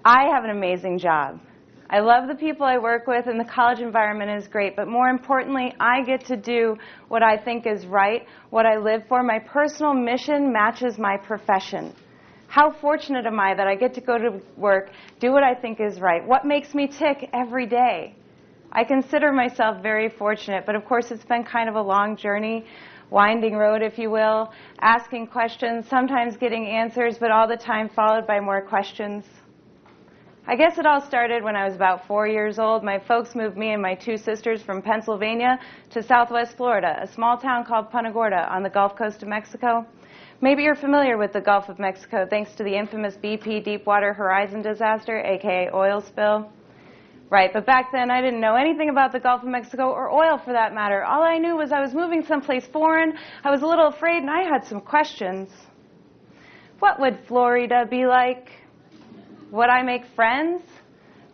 I have an amazing job. I love the people I work with, and the college environment is great, but more importantly, I get to do what I think is right, what I live for. My personal mission matches my profession. How fortunate am I that I get to go to work, do what I think is right? What makes me tick every day? I consider myself very fortunate, but of course it's been kind of a long journey, winding road, if you will, asking questions, sometimes getting answers, but all the time followed by more questions. I guess it all started when I was about 4 years old. My folks moved me and my two sisters from Pennsylvania to Southwest Florida, a small town called Punta Gorda on the Gulf Coast of Mexico. Maybe you're familiar with the Gulf of Mexico thanks to the infamous BP Deepwater Horizon disaster, aka oil spill. Right, but back then I didn't know anything about the Gulf of Mexico or oil for that matter. All I knew was I was moving someplace foreign, I was a little afraid, and I had some questions. What would Florida be like? Would I make friends?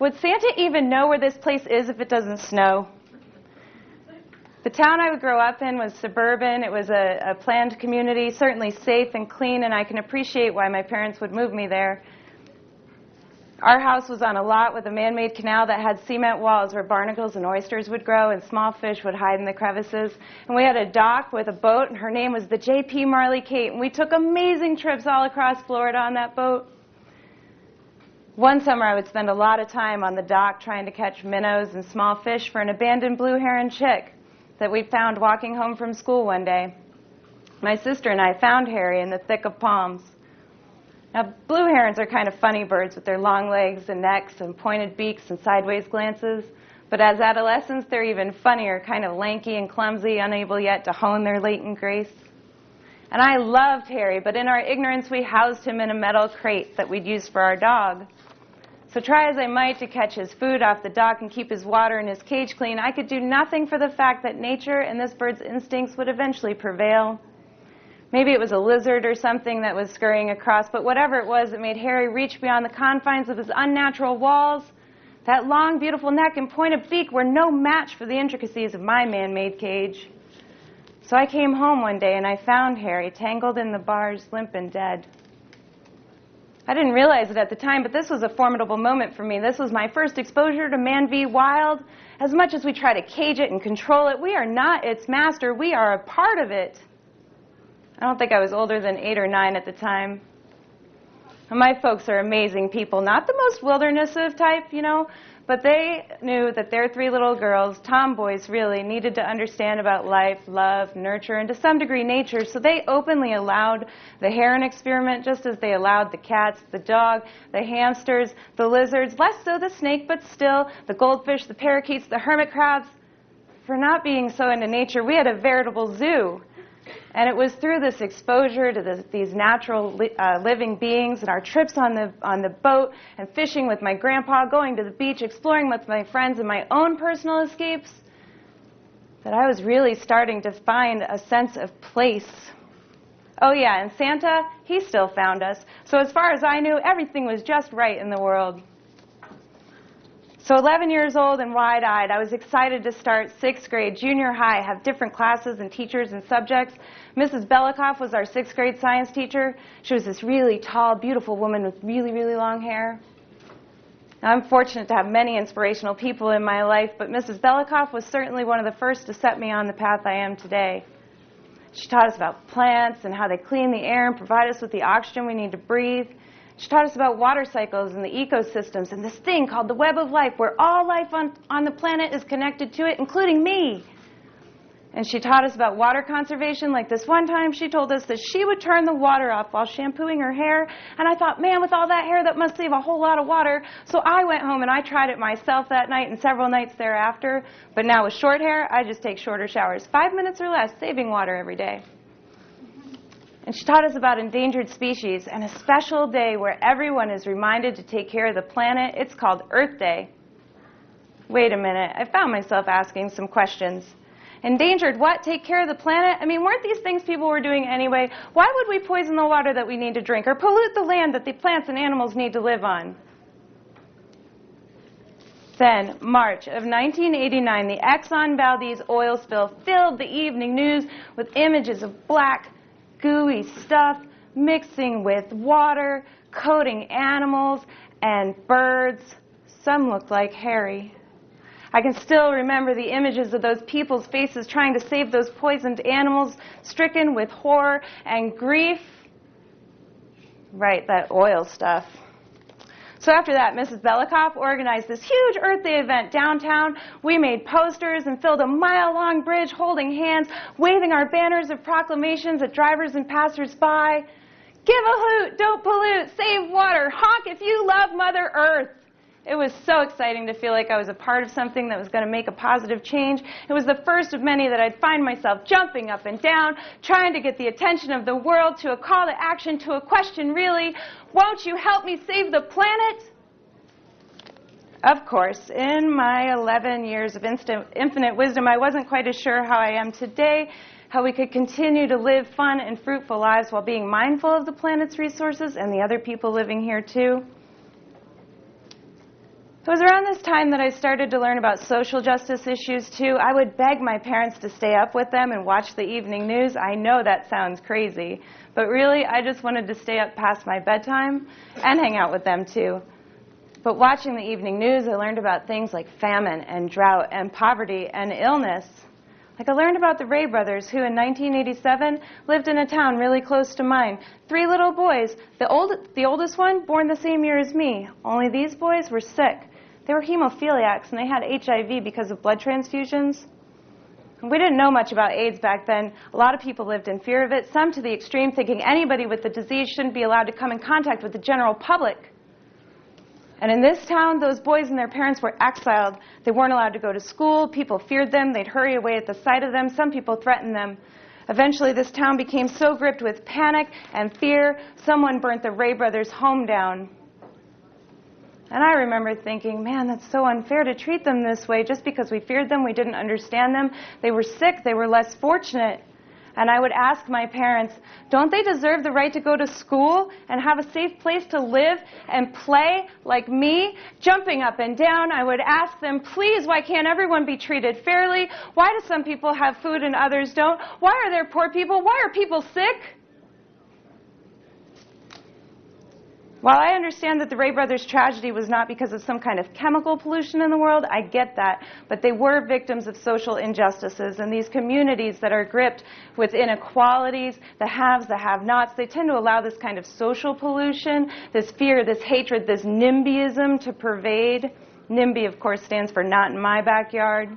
Would Santa even know where this place is if it doesn't snow? The town I would grow up in was suburban. It was a planned community, certainly safe and clean, and I can appreciate why my parents would move me there. Our house was on a lot with a man-made canal that had cement walls where barnacles and oysters would grow and small fish would hide in the crevices. And we had a dock with a boat, and her name was the J.P. Marley Kate, and we took amazing trips all across Florida on that boat. One summer I would spend a lot of time on the dock trying to catch minnows and small fish for an abandoned blue heron chick that we found walking home from school one day. My sister and I found Harry in the thick of palms. Now, blue herons are kind of funny birds with their long legs and necks and pointed beaks and sideways glances. But as adolescents, they're even funnier, kind of lanky and clumsy, unable yet to hone their latent grace. And I loved Harry, but in our ignorance, we housed him in a metal crate that we'd used for our dog. So try as I might to catch his food off the dock and keep his water and his cage clean, I could do nothing for the fact that nature and this bird's instincts would eventually prevail. Maybe it was a lizard or something that was scurrying across, but whatever it was, it made Harry reach beyond the confines of his unnatural walls. That long, beautiful neck and pointed beak were no match for the intricacies of my man-made cage. So I came home one day and I found Harry tangled in the bars, limp and dead. I didn't realize it at the time, but this was a formidable moment for me. This was my first exposure to Man v. Wild. As much as we try to cage it and control it, we are not its master. We are a part of it. I don't think I was older than 8 or 9 at the time. And my folks are amazing people. Not the most wilderness-of type, you know, but they knew that their 3 little girls, tomboys really, needed to understand about life, love, nurture, and to some degree nature, so they openly allowed the heron experiment just as they allowed the cats, the dog, the hamsters, the lizards, less so the snake, but still, the goldfish, the parakeets, the hermit crabs. For not being so into nature, we had a veritable zoo. And it was through this exposure to these natural living beings and our trips on the boat and fishing with my grandpa, going to the beach, exploring with my friends, and my own personal escapes that I was really starting to find a sense of place. Oh yeah, and Santa, he still found us. So as far as I knew, everything was just right in the world. So 11 years old and wide-eyed, I was excited to start 6th grade, junior high, have different classes and teachers and subjects. Mrs. Belikoff was our 6th grade science teacher. She was this really tall, beautiful woman with really, really long hair. Now, I'm fortunate to have many inspirational people in my life, but Mrs. Belikoff was certainly one of the first to set me on the path I am today. She taught us about plants and how they clean the air and provide us with the oxygen we need to breathe. She taught us about water cycles and the ecosystems and this thing called the web of life where all life on the planet is connected to it, including me. And she taught us about water conservation. Like this one time she told us that she would turn the water off while shampooing her hair. And I thought, man, with all that hair, that must save a whole lot of water. So I went home and I tried it myself that night and several nights thereafter. But now with short hair, I just take shorter showers, 5 minutes or less, saving water every day. And she taught us about endangered species and a special day where everyone is reminded to take care of the planet. It's called Earth Day. Wait a minute, I found myself asking some questions. Endangered what? Take care of the planet? I mean, weren't these things people were doing anyway? Why would we poison the water that we need to drink or pollute the land that the plants and animals need to live on? Then, March of 1989, the Exxon Valdez oil spill filled the evening news with images of black, gooey stuff mixing with water, coating animals, and birds. Some looked like Harry. I can still remember the images of those people's faces trying to save those poisoned animals, stricken with horror and grief. Right, that oil stuff. So after that, Mrs. Belikoff organized this huge Earth Day event downtown. We made posters and filled a mile-long bridge holding hands, waving our banners of proclamations at drivers and passers-by. Give a hoot, don't pollute, save water, honk if you love Mother Earth. It was so exciting to feel like I was a part of something that was going to make a positive change. It was the first of many that I'd find myself jumping up and down, trying to get the attention of the world, to a call to action, to a question really, won't you help me save the planet? Of course, in my 11 years of infinite wisdom, I wasn't quite as sure how I am today, how we could continue to live fun and fruitful lives while being mindful of the planet's resources and the other people living here too. It was around this time that I started to learn about social justice issues too. I would beg my parents to stay up with them and watch the evening news. I know that sounds crazy, but really I just wanted to stay up past my bedtime and hang out with them too. But watching the evening news, I learned about things like famine and drought and poverty and illness. Like I learned about the Ray brothers who in 1987 lived in a town really close to mine. 3 little boys, the oldest one born the same year as me. Only these boys were sick. They were hemophiliacs and they had HIV because of blood transfusions. We didn't know much about AIDS back then. A lot of people lived in fear of it, some to the extreme, thinking anybody with the disease shouldn't be allowed to come in contact with the general public. And in this town, those boys and their parents were exiled. They weren't allowed to go to school. People feared them. They'd hurry away at the sight of them. Some people threatened them. Eventually, this town became so gripped with panic and fear, someone burnt the Ray brothers' home down. And I remember thinking, man, that's so unfair to treat them this way. Just because we feared them, we didn't understand them. They were sick. They were less fortunate. And I would ask my parents, don't they deserve the right to go to school and have a safe place to live and play like me? Jumping up and down, I would ask them, please, why can't everyone be treated fairly? Why do some people have food and others don't? Why are there poor people? Why are people sick? While I understand that the Ray brothers' tragedy was not because of some kind of chemical pollution in the world, I get that, but they were victims of social injustices, and these communities that are gripped with inequalities, the haves, the have-nots, they tend to allow this kind of social pollution, this fear, this hatred, this NIMBYism to pervade. NIMBY, of course, stands for not in my backyard.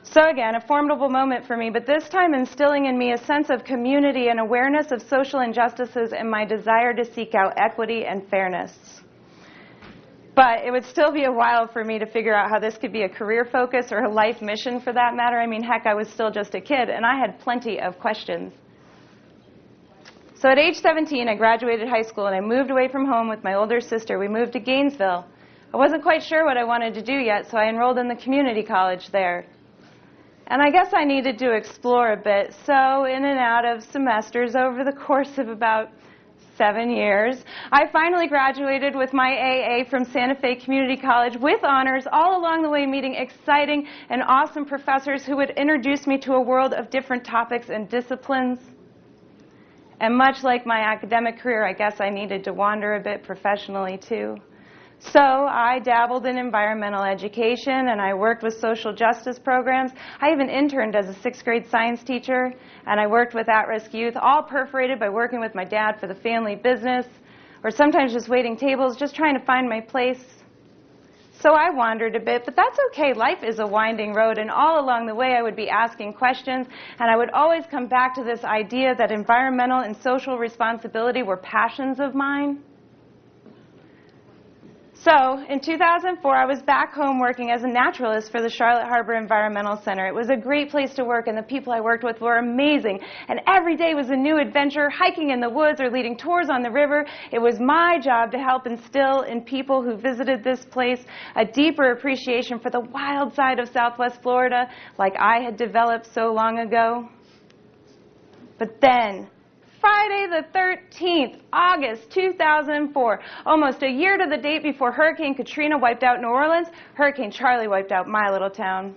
So again, a formidable moment for me, but this time instilling in me a sense of community and awareness of social injustices and my desire to seek out equity and fairness. But it would still be a while for me to figure out how this could be a career focus or a life mission for that matter. I mean, heck, I was still just a kid, and I had plenty of questions. So at age 17, I graduated high school, and I moved away from home with my older sister. We moved to Gainesville. I wasn't quite sure what I wanted to do yet, so I enrolled in the community college there. And I guess I needed to explore a bit, so in and out of semesters over the course of about 7 years, I finally graduated with my AA from Santa Fe Community College with honors, all along the way meeting exciting and awesome professors who would introduce me to a world of different topics and disciplines. And much like my academic career, I guess I needed to wander a bit professionally too. So I dabbled in environmental education, and I worked with social justice programs. I even interned as a 6th grade science teacher, and I worked with at-risk youth, all perforated by working with my dad for the family business, or sometimes just waiting tables, just trying to find my place. So I wandered a bit, but that's okay. Life is a winding road, and all along the way I would be asking questions, and I would always come back to this idea that environmental and social responsibility were passions of mine. So, in 2004, I was back home working as a naturalist for the Charlotte Harbor Environmental Center. It was a great place to work, and the people I worked with were amazing. And every day was a new adventure, hiking in the woods or leading tours on the river. It was my job to help instill in people who visited this place a deeper appreciation for the wild side of Southwest Florida, like I had developed so long ago. But then, Friday the 13th, August 2004, almost a year to the date before Hurricane Katrina wiped out New Orleans, Hurricane Charlie wiped out my little town.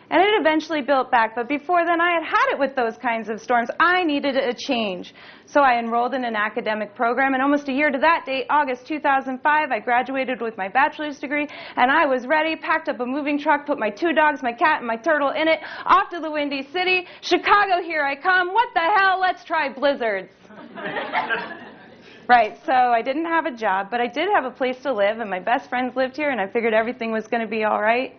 And it eventually built back, but before then I had had it with those kinds of storms. I needed a change. So I enrolled in an academic program, and almost a year to that date, August 2005, I graduated with my bachelor's degree, and I was ready, packed up a moving truck, put my 2 dogs, my cat, and my turtle in it, off to the Windy City. Chicago, here I come. What the hell? Let's try blizzards. Right, so I didn't have a job, but I did have a place to live, and my best friends lived here, and I figured everything was going to be all right.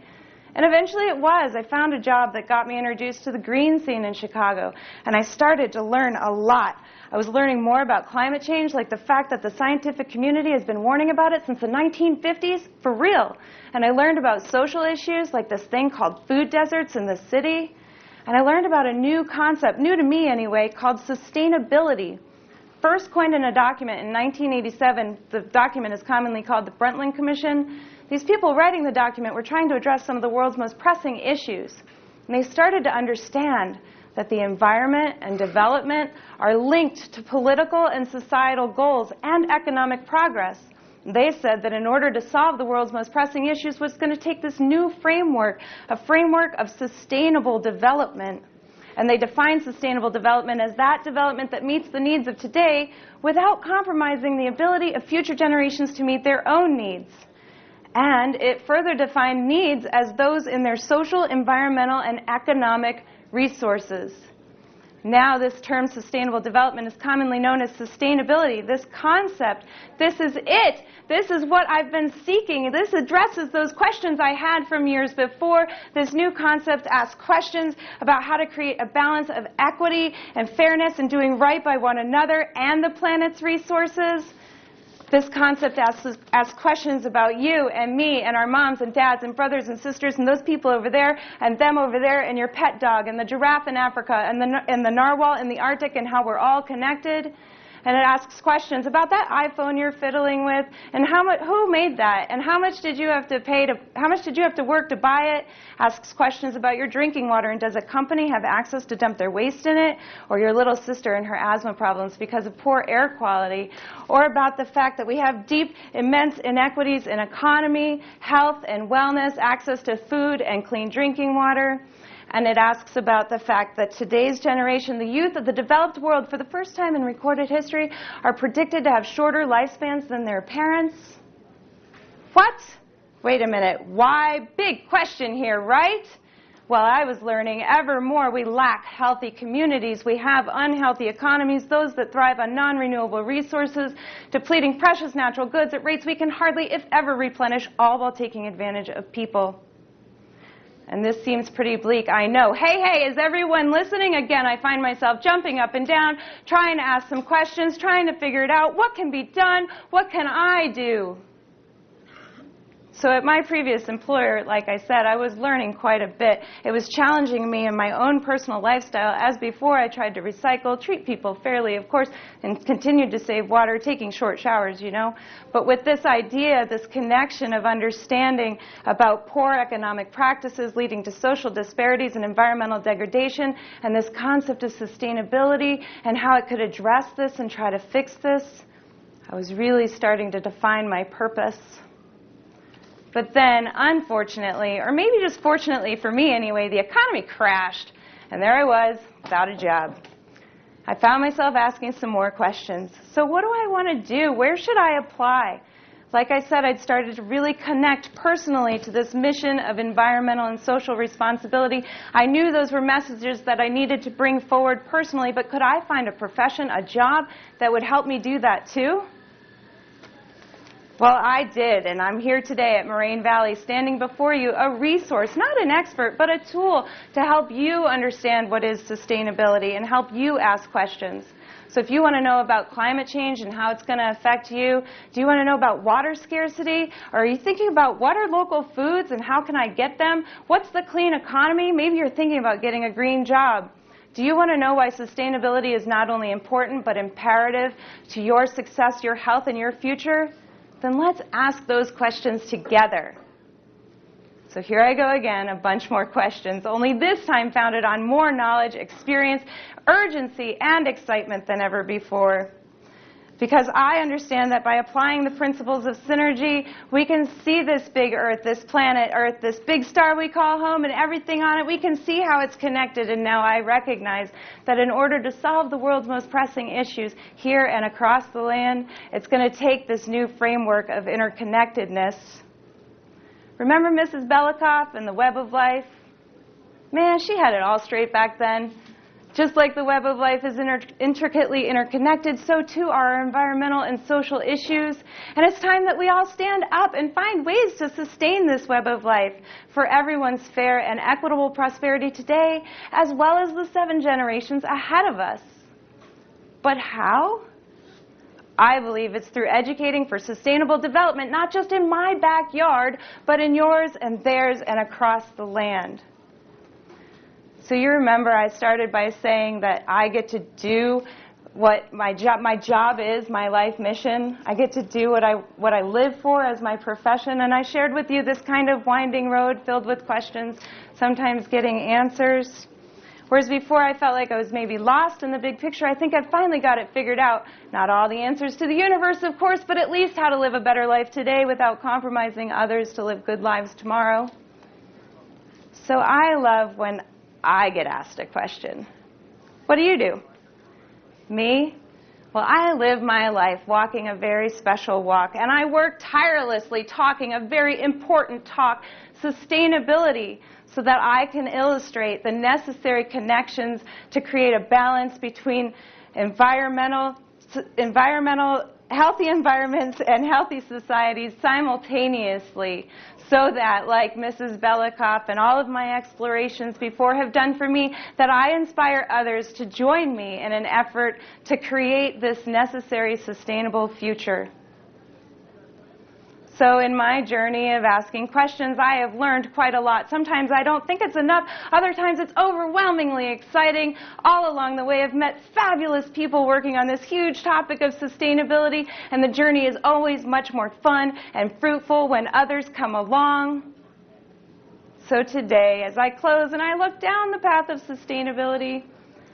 And eventually it was. I found a job that got me introduced to the green scene in Chicago, and I started to learn a lot. I was learning more about climate change, like the fact that the scientific community has been warning about it since the 1950s, for real. And I learned about social issues, like this thing called food deserts in the city. And I learned about a new concept, new to me anyway, called sustainability. First coined in a document in 1987, the document is commonly called the Brundtland Commission. These people writing the document were trying to address some of the world's most pressing issues. And they started to understand that the environment and development are linked to political and societal goals and economic progress. They said that in order to solve the world's most pressing issues was going to take this new framework, a framework of sustainable development. And they define sustainable development as that development that meets the needs of today without compromising the ability of future generations to meet their own needs. And it further defined needs as those in their social, environmental, and economic resources. Now this term sustainable development is commonly known as sustainability. This concept, this is it. This is what I've been seeking. This addresses those questions I had from years before. This new concept asks questions about how to create a balance of equity and fairness and doing right by one another and the planet's resources. This concept asks questions about you and me and our moms and dads and brothers and sisters and those people over there and them over there and your pet dog and the giraffe in Africa and the narwhal in the Arctic and how we're all connected. And it asks questions about that iPhone you're fiddling with and who made that and how much did you have to work to buy it. Asks questions about your drinking water and does a company have access to dump their waste in it, or your little sister and her asthma problems because of poor air quality, or about the fact that we have deep, immense inequities in economy, health and wellness, access to food and clean drinking water. And it asks about the fact that today's generation, the youth of the developed world, for the first time in recorded history, are predicted to have shorter lifespans than their parents. What? Wait a minute. Why? Big question here, right? Well, I was learning ever more we lack healthy communities. We have unhealthy economies, those that thrive on non-renewable resources, depleting precious natural goods at rates we can hardly, if ever, replenish, all while taking advantage of people. And this seems pretty bleak, I know. Hey, is everyone listening? Again, I find myself jumping up and down, trying to ask some questions, trying to figure it out. What can be done? What can I do? So at my previous employer, like I said, I was learning quite a bit. It was challenging me in my own personal lifestyle. As before, I tried to recycle, treat people fairly, of course, and continued to save water, taking short showers, you know. But with this idea, this connection of understanding about poor economic practices leading to social disparities and environmental degradation, and this concept of sustainability and how it could address this and try to fix this, I was really starting to define my purpose. But then, unfortunately, or maybe just fortunately for me anyway, the economy crashed, and there I was, without a job. I found myself asking some more questions. So what do I want to do? Where should I apply? Like I said, I'd started to really connect personally to this mission of environmental and social responsibility. I knew those were messages that I needed to bring forward personally, but could I find a profession, a job, that would help me do that too? Well, I did, and I'm here today at Moraine Valley standing before you, a resource, not an expert, but a tool to help you understand what is sustainability and help you ask questions. So if you want to know about climate change and how it's going to affect you, do you want to know about water scarcity? Or are you thinking about what are local foods and how can I get them? What's the clean economy? Maybe you're thinking about getting a green job. Do you want to know why sustainability is not only important but imperative to your success, your health, and your future? Then let's ask those questions together. So here I go again, a bunch more questions, only this time founded on more knowledge, experience, urgency, and excitement than ever before. Because I understand that by applying the principles of synergy, we can see this big Earth, this planet Earth, this big star we call home and everything on it. We can see how it's connected. And now I recognize that in order to solve the world's most pressing issues here and across the land, it's going to take this new framework of interconnectedness. Remember Mrs. Belikoff and the web of life? Man, she had it all straight back then. Just like the web of life is intricately interconnected, so too are our environmental and social issues. And it's time that we all stand up and find ways to sustain this web of life for everyone's fair and equitable prosperity today, as well as the 7 generations ahead of us. But how? I believe it's through educating for sustainable development, not just in my backyard, but in yours and theirs and across the land. So you remember I started by saying that I get to do what my job is, my life mission. I get to do what I live for as my profession. And I shared with you this kind of winding road filled with questions, sometimes getting answers. Whereas before I felt like I was maybe lost in the big picture, I think I've finally got it figured out. Not all the answers to the universe, of course, but at least how to live a better life today without compromising others to live good lives tomorrow. So I love when I get asked a question. What do you do? Me? Well, I live my life walking a very special walk, and I work tirelessly talking a very important talk, sustainability, so that I can illustrate the necessary connections to create a balance between healthy environments and healthy societies simultaneously, so that, like Mrs. Belikoff and all of my explorations before have done for me, that I inspire others to join me in an effort to create this necessary sustainable future. So in my journey of asking questions, I have learned quite a lot. Sometimes I don't think it's enough. Other times it's overwhelmingly exciting. All along the way I've met fabulous people working on this huge topic of sustainability, and the journey is always much more fun and fruitful when others come along. So today, as I close and I look down the path of sustainability,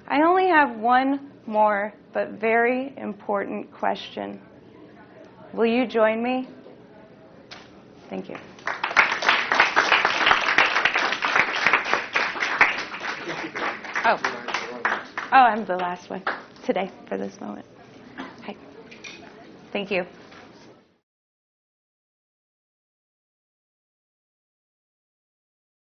I only have one more but very important question. Will you join me? Thank you. Oh, I'm the last one today for this moment. Okay. Thank you.